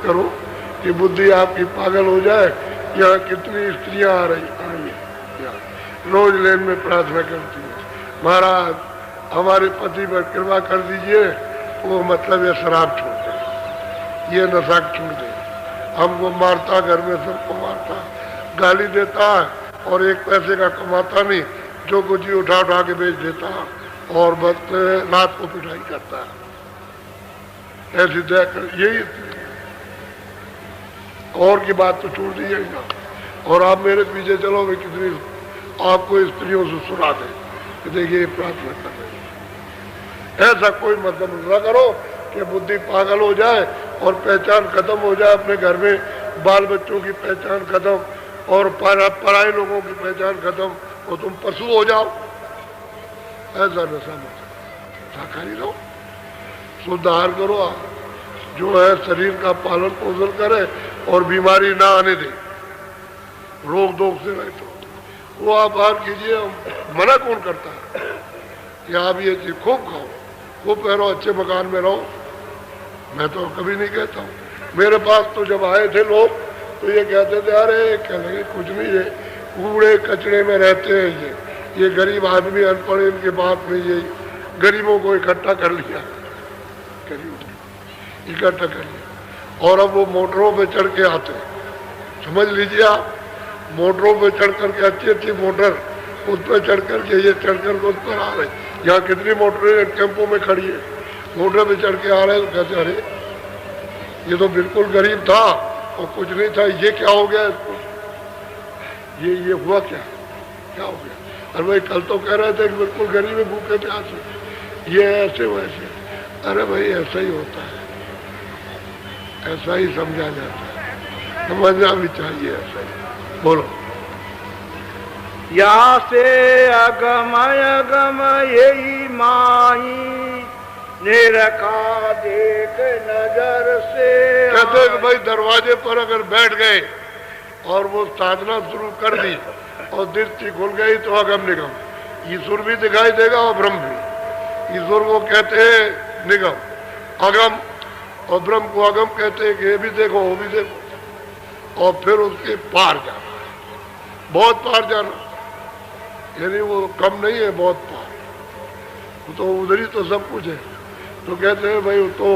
करो कि बुद्धि आपकी पागल हो जाए। यहाँ कितनी स्त्रियां आ रही आई है, रोज लेन में प्रार्थना करती है, महाराज हमारे पति पर कृपा कर दीजिए, वो मतलब ये शराब छोड़ दे, ये नशा छोड़ दे, हमको मारता, घर में सबको मारता, गाली देता और एक पैसे का कमाता नहीं, जो कुछ ही उठा उठा के बेच देता और बस रात को पिटाई करता है। ऐसी यही और की बात तो छोड़ दीजिए ना। और आप मेरे पीछे चलोगे कितनी आपको स्त्रियों से सुना दे कि देखिए प्रार्थना कर रहे। ऐसा कोई मतलब न करो कि बुद्धि पागल हो जाए और पहचान खत्म हो जाए, अपने घर में बाल बच्चों की पहचान खत्म और पराए लोगों की पहचान खत्म और तुम पशु हो जाओ। ऐसा नशा मत शाकाहारी रहो, शुद्ध आहार करो, जो है शरीर का पालन पोषण करे और बीमारी ना आने दे, रोग दोग से रहे तो वो आप आहार कीजिए। मना कौन करता है कि आप ये चीज खूब खाओ, खूब पहनो, अच्छे मकान में रहो, मैं तो कभी नहीं कहता हूँ। मेरे पास तो जब आए थे लोग तो ये कहते थे अरे कह लगे कुछ नहीं, ये कूड़े कचड़े में रहते हैं, ये गरीब आदमी अनपढ़, इनके बात में ये गरीबों को इकट्ठा कर लिया, इकट्ठा कर लिया और अब वो मोटरों पे चढ़ के आते, समझ लीजिए आप, मोटरों पे चढ़ करके अच्छी अच्छी मोटर उस पर चढ़ करके ये चढ़ करके उस पर आ रहे। यहाँ कितनी मोटरें टेम्पो में खड़ी है, मोटर पे चढ़ के आ रहे तो कहते अरे ये तो बिल्कुल गरीब था और कुछ नहीं था, ये क्या हो गया इसको, ये हुआ क्या हो गया। अरे भाई कल तो कह रहे थे कि बिल्कुल गरीब है, भूखे प्यासे, ये ऐसे वैसे। अरे भाई ऐसा ही होता है, ऐसा ही समझा जाता है, समझना भी चाहिए ऐसा ही। बोलो। या से अगमय गम यही माही निरखा देख नजर से। कहते कि भाई दरवाजे पर अगर बैठ गए और वो साधना शुरू कर दी और दृष्टि खुल गई तो अगम निगम, ईश्वर भी दिखाई देगा और ब्रह्म भी। ईश्वर को कहते हैं निगम, अगम, और ब्रह्म को अगम कहते हैं कि ये भी देखो वो भी देखो, और फिर उसके पार जाना, बहुत पार जाना, यानी वो कम नहीं है, बहुत पार, तो उधर ही तो सब कुछ है। तो कहते हैं भाई तो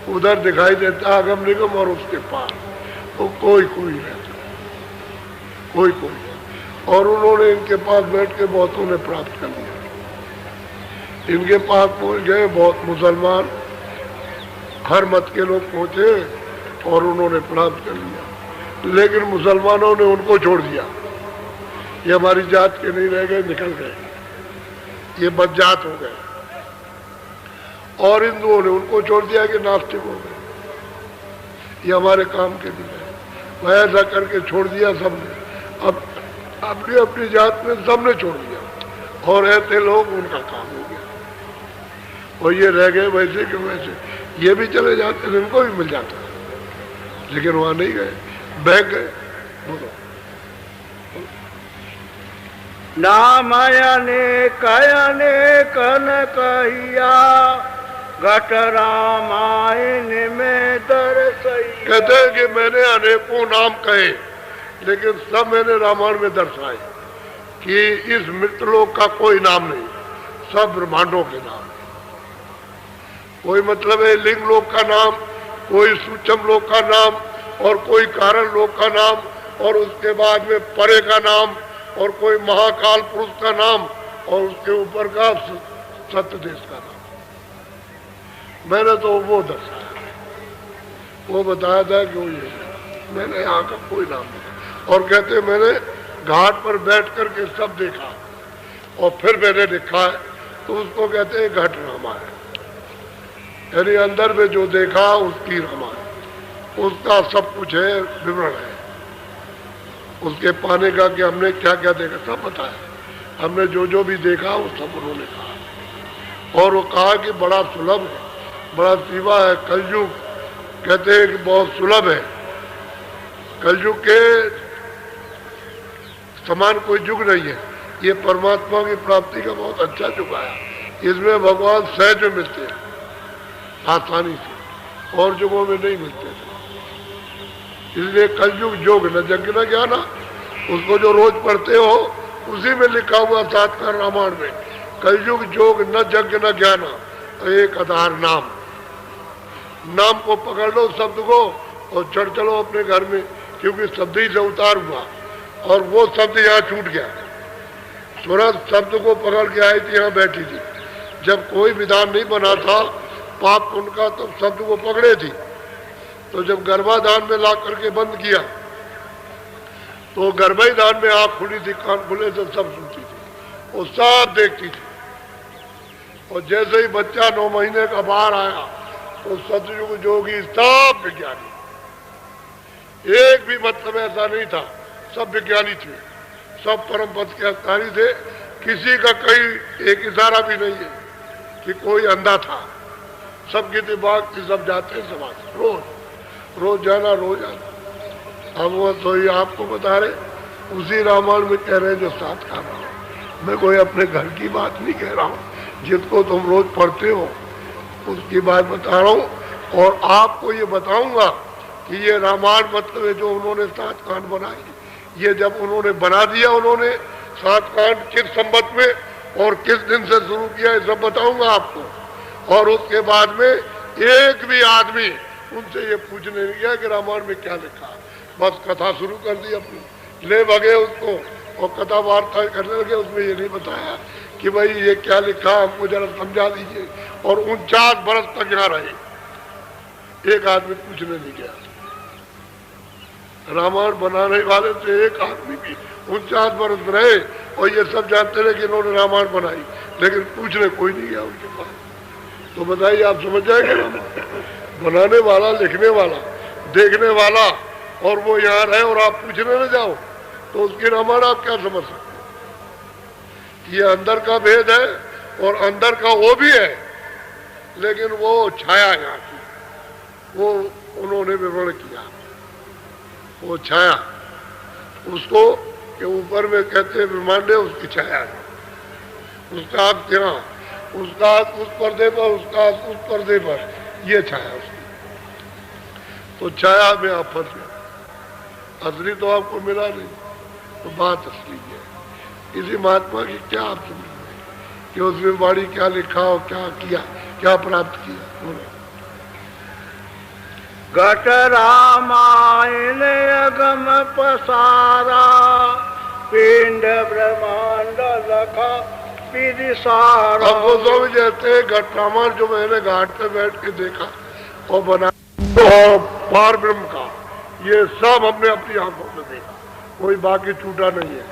उधर दिखाई देता अगम निगम और उसके पार तो कोई रहता, कोई। और उन्होंने इनके पास बैठ के बहुतों ने प्राप्त कर लिया। इनके पास पहुंच गए बहुत मुसलमान, हर मत के लोग पहुंचे और उन्होंने प्राप्त कर लिया। लेकिन मुसलमानों ने उनको छोड़ दिया, ये हमारी जात के नहीं रह गए, निकल गए, ये बदजात हो गए। और हिंदुओं ने उनको छोड़ दिया कि नास्तिक हो गए, ये हमारे काम के नहीं है। वह ऐसा करके छोड़ दिया सबने, अब अपनी अपनी जात में सबने छोड़ दिया और ऐसे लोग उनका काम हो गया और ये रह गए वैसे के वैसे। ये भी चले जाते, इनको भी मिल जाता, लेकिन वहां नहीं गए, बह गए। बोलो। नामयने कयने कन कहिया घट रामायण में दर्शई। कहते हैं कि मैंने अनेकों नाम कहे लेकिन सब मैंने रामायण में दर्शाए कि इस मृतलोक का कोई नाम नहीं, सब ब्रह्मांडों के नाम। कोई मतलब है लिंग लोक का नाम, कोई सूक्ष्म लोक का नाम और कोई कारण लोक का नाम और उसके बाद में परे का नाम और कोई महाकाल पुरुष का नाम और उसके ऊपर का सत्य देश का नाम। मैंने तो वो दर्शाया, वो बताया था कि वो ये, मैंने यहाँ का कोई नाम नहीं। और कहते मैंने घाट पर बैठ करके सब देखा और फिर मैंने लिखा है, तो उसको कहते हैं घट रामायण, यानी अंदर में जो देखा उसकी रामायण, उसका सब कुछ है, विवरण है उसके पाने का कि हमने क्या क्या देखा, सब बताया। हमने जो जो भी देखा वो सब उन्होंने कहा और वो कहा कि बड़ा सुलभ है, बड़ा सीवा है, कलयुग कहते हैं कि बहुत सुलभ है, कलयुग के समान कोई युग नहीं है। ये परमात्मा की प्राप्ति का बहुत अच्छा युग आया, इसमें भगवान सहज में मिलते हैं आसानी से, और युगों में नहीं मिलते थे। इसलिए कलयुग योग न यज्ञ न ज्ञाना, उसको जो रोज पढ़ते हो उसी में लिखा हुआ सातकार रामायण में, कलयुग योग न यज्ञ न ज्ञाना, एक आधार नाम। नाम को पकड़ लो शब्द को और चढ़ चलो अपने घर में, क्योंकि शब्द ही से उतार हुआ और वो शब्द यहाँ छूट गया। सूरत शब्द को पकड़ के आई थी, यहाँ बैठी थी। जब कोई विधान नहीं बना था पाप पुण्य का, तो शब्द को पकड़े थी। तो जब गर्भाधान में ला करके बंद किया तो गर्भाधान में आँख खुली थी, कान खुले से सब सुनती थी और सब देखती थी। और जैसे ही बच्चा 9 महीने का बाहर आया तो सतयुग जोगी सब विज्ञानी, एक भी मतलब ऐसा नहीं था, सब विज्ञानी थे, सब परम पद के अधिकारी थे। किसी का कहीं एक इशारा भी नहीं है कि कोई अंधा था। सबकी दिमाग थी, सब जाते समाज, रोज जाना रोज आना। अब वो तो ये आपको बता रहे, उसी रामायण में कह रहे हैं जो साथ खा रहा हूँ। मैं कोई अपने घर की बात नहीं कह रहा हूँ, जिसको तुम रोज पढ़ते हो उसकी बात बता रहा हूँ। और आपको ये बताऊंगा कि ये रामायण मतलब है जो उन्होंने 7 कांड बनाए, ये जब उन्होंने बना दिया, उन्होंने 7 कांड किस संबत में और किस दिन से शुरू किया, ये सब बताऊंगा आपको। और उसके बाद में एक भी आदमी उनसे ये पूछने नहीं गया कि रामायण में क्या लिखा, बस कथा शुरू कर दी अपनी, ले भगे उसको और कथा वार्ता करने लगे। उसमें ये नहीं बताया कि भाई ये क्या लिखा, हमको जरा समझा दीजिए। और 49 बरस तक यहाँ रहे, एक आदमी पूछने नहीं गया। रामायण बनाने वाले से एक आदमी भी 49 बरस रहे और ये सब जानते रहे कि इन्होंने रामायण बनाई, लेकिन पूछने कोई नहीं गया उनके पास। तो बताइए, आप समझ जाएंगे रामायण बनाने वाला, लिखने वाला, देखने वाला, और वो यहाँ रहे और आप पूछने न जाओ, तो उसकी रामायण आप क्या समझ सकते हैं? ये अंदर का भेद है और अंदर का वो भी है, लेकिन वो छाया यहाँ की, वो उन्होंने विवरण किया। वो छाया उसको के ऊपर में कहते हैं ब्रह्मांड है, उसकी छाया है, उसका हाथ यहाँ, उसका हाथ उस पर्दे पर, उसका हाथ उस पर्दे पर, ये छाया उसकी। तो छाया में आप फंस गए, असली तो आपको मिला नहीं, तो बात असली है। किसी महात्मा की क्या आप समझ रहे कि उसमें बाड़ी क्या लिखा हो, क्या किया, क्या प्राप्त किया? घट रामायण अगम पसारा, पिंड ब्रह्मांड लखा विधि सारा। अब वो स्वामी जैसे घट रामायण जो मैंने घाट पे बैठ के देखा और बना, तो पार ब्रह्म का ये सब हमने अपनी आंखों से देखा, कोई बाकी छूटा नहीं है।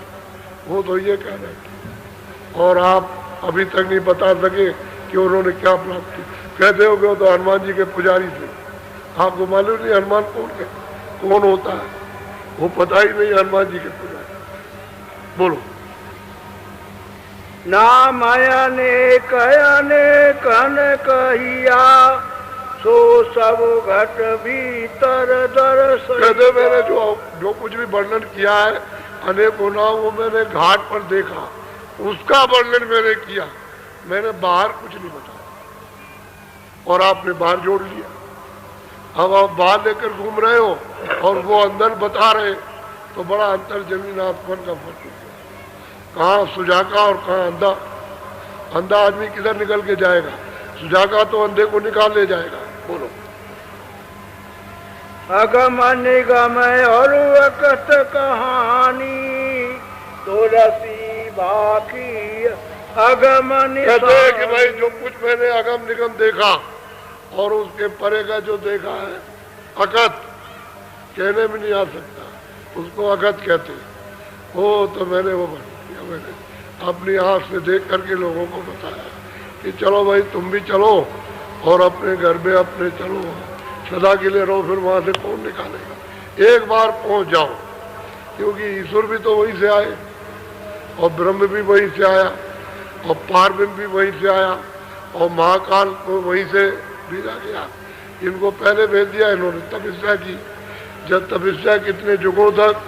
वो तो ये कह रहे और आप अभी तक नहीं बता सके कि उन्होंने क्या प्राप्त की। कहते हो कि वो तो हनुमान जी के पुजारी थे, आपको मालूम नहीं हनुमान कौन होता है? वो पता ही नहीं हनुमान जी के पुजारी। बोलो। नाम अने कन कहिया, सो सब घट भीतर दर्श। कहते मैंने जो कुछ भी वर्णन किया है अनेकों नाम, वो मैंने घाट पर देखा, उसका वर्णन मैंने किया, मैंने बाहर कुछ नहीं बताया। और आपने बाहर जोड़ लिया। अब आप बाहर लेकर घूम रहे हो और वो अंदर बता रहे, तो बड़ा अंतर जमीन आसमान का फर्क है। कहाँ सुजाका और कहाँ अंधा। अंधा आदमी किधर निकल के जाएगा, सुजाका तो अंधे को निकाल ले जाएगा। बोलो। अगम निगम और वक्त कहानी, तो रसी बाकी अगम कहते हैं कि भाई जो कुछ मैंने अगम निगम देखा और उसके परे का जो देखा है, अगत कहने में नहीं आ सकता, उसको अगत कहते हैं। वो तो मैंने वो बना दिया, मैंने अपनी आँख से देख करके लोगों को बताया कि चलो भाई तुम भी चलो और अपने घर में अपने चलो, सदा के लिए रहो, फिर वहाँ से कौन निकालेगा। एक बार पहुँच जाओ, क्योंकि ईश्वर भी तो वहीं से आए और ब्रह्म भी वहीं से आया और पारब्रह्म भी वहीं से आया और महाकाल को वहीं से भेजा गया। इनको पहले भेज दिया, इन्होंने तपस्या की। जब तपस्या कितने युगों तक,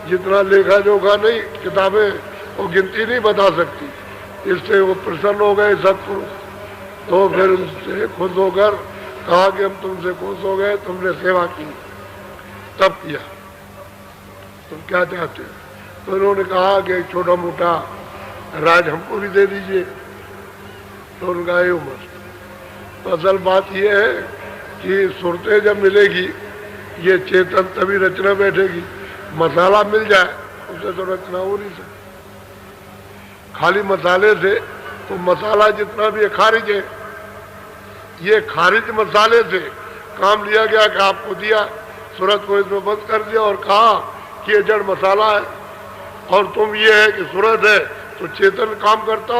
जितना लेखा जोखा नहीं, किताबें वो गिनती नहीं बता सकती। इससे वो प्रसन्न हो गए सत्पुरुष, तो फिर उससे खुश होकर कहा कि हम तुमसे खुश हो गए, तुमने सेवा की। तब किया। तुम क्या चाहते हो? तो उन्होंने कहा कि एक छोटा मोटा राज हमको भी दे दीजिए। तो उनका ये मस्त। तो असल बात यह है कि सुरतें जब मिलेगी ये चेतन तभी रचना बैठेगी। मसाला मिल जाए उसे तो रचना हो नहीं सकती। खाली मसाले से तो मसाला जितना भी खारिज है, ये खारिज मसाले से काम लिया गया कि आपको दिया, सूरत को इसमें बंद कर दिया और कहा कि ये जड़ मसाला है और तुम ये है कि सूरत है तो चेतन काम करता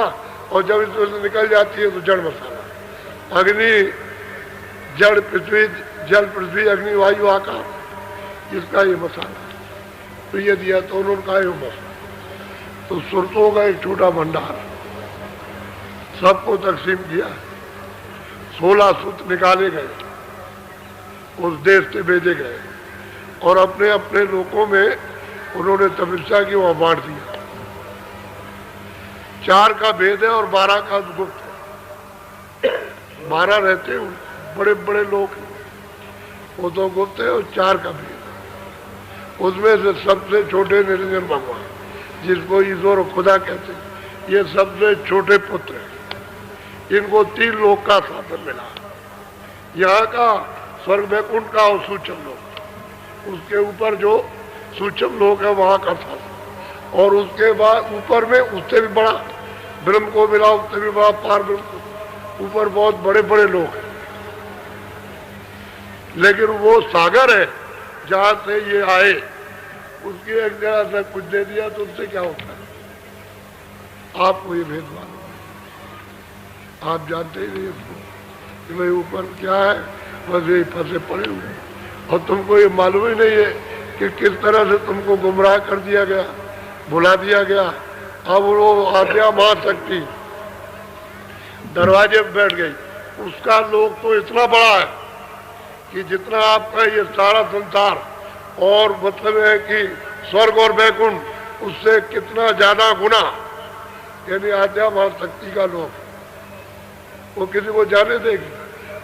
और जब इसमें से निकल जाती है तो जड़ मसाला। अग्नि जड़ पृथ्वी, जल पृथ्वी अग्नि वायु आकाश, इसका ये मसाला। तो ये दिया तो उन्होंने कहा ये मसाला। तो सुरतों का एक छोटा भंडार सबको तकसीम किया। 16 सूत निकाले गए, उस देश से भेजे गए और अपने अपने लोगों में उन्होंने तपस्या की, वहां बांट दिया। 4 का भेद है और 12 का गुप्त है। 12 रहते हैं बड़े बड़े लोग, वो तो गुप्त है और 4 का भेद है। उसमें से सबसे छोटे निरंजन भगवान, जिसको ईश्वर खुदा कहते हैं, ये सबसे छोटे पुत्र हैं। इनको 3 लोक का साधन मिला। यहाँ का स्वर्ग वैकुंठ का और सूक्ष्म लोक, उसके ऊपर जो सूक्ष्म लोक है वहाँ का साधन, और उसके बाद ऊपर में उससे भी बड़ा ब्रह्म को मिला, उससे भी बड़ा पार ब्रह्म को, ऊपर बहुत बड़े बड़े लोग हैं। लेकिन वो सागर है जहाँ से ये आए, उसकी एक जगह से कुछ दे दिया तो उससे क्या होता है? आपको ये भेद मालूम है? आप जानते ही नहीं उसको कि भाई ऊपर क्या है, बस यही फंसे पड़े हुए हैं और तुमको ये मालूम ही नहीं है कि किस तरह से तुमको गुमराह कर दिया गया, भुला दिया गया। अब वो आज्ञा महाशक्ति दरवाजे पर बैठ गई, उसका लोग तो इतना बड़ा है कि जितना आपका ये सारा संसार और मतलब है कि स्वर्ग और वैकुंठ उससे कितना ज्यादा गुना, यानी आज्ञा महाशक्ति का लोक, वो किसी को जाने देगी?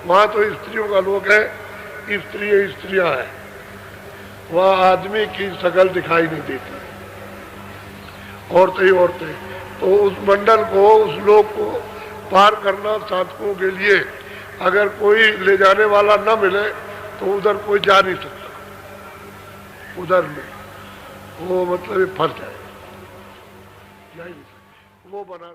वहां तो स्त्रियों का लोक है, स्त्रियां है, वहां आदमी की शकल दिखाई नहीं देती, औरतें ही औरतें। तो उस मंडल को, उस लोक को पार करना साधकों के लिए अगर कोई ले जाने वाला न मिले तो उधर कोई जा नहीं सकता। उधर में वो मतलब फंस जाए, वो बना